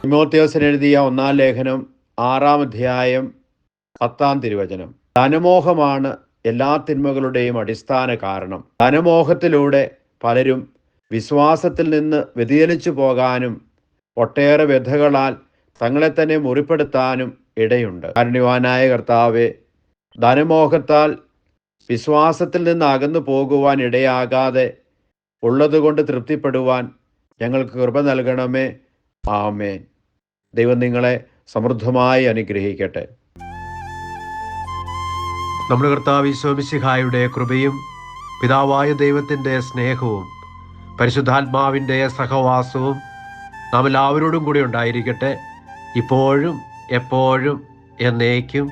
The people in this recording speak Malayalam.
തിമോഥെയോസിന് എഴുതിയ 1-ാം ലേഖനം 6-ാം അധ്യായം 10-ാം തിരുവചനം. ധനമോഹമാണ് എല്ലാ തിന്മകളുടെയും അടിസ്ഥാന കാരണം. ധനമോഹത്തിലൂടെ പലരും വിശ്വാസത്തിൽ നിന്ന് വ്യതിചലിച്ചു പോകാനും ഒട്ടേറെ വ്യഥകളാൽ തങ്ങളെ തന്നെ മുറിപ്പെടുത്താനും ഇടയുണ്ട്. കാരുണ്യവാനായ കർത്താവേ, ധനമോഹത്താൽ വിശ്വാസത്തിൽ നിന്ന് അകന്നു പോകുവാൻ ഇടയാകാതെ ഉള്ളതുകൊണ്ട് തൃപ്തിപ്പെടുവാൻ ഞങ്ങൾക്ക് കൃപ നൽകണമേ. ആമേൻ. ദൈവം നിങ്ങളെ സമൃദ്ധമായി അനുഗ്രഹിക്കട്ടെ. നമ്മുടെ കർത്താവ് ഈശോ മിശിഹായുടെ കൃപയും പിതാവായ ദൈവത്തിൻ്റെ സ്നേഹവും പരിശുദ്ധാത്മാവിൻ്റെ സഹവാസവും നാം എല്ലാവരോടും കൂടി ഉണ്ടായിരിക്കട്ടെ, ഇപ്പോഴും എപ്പോഴും എന്നേക്കും.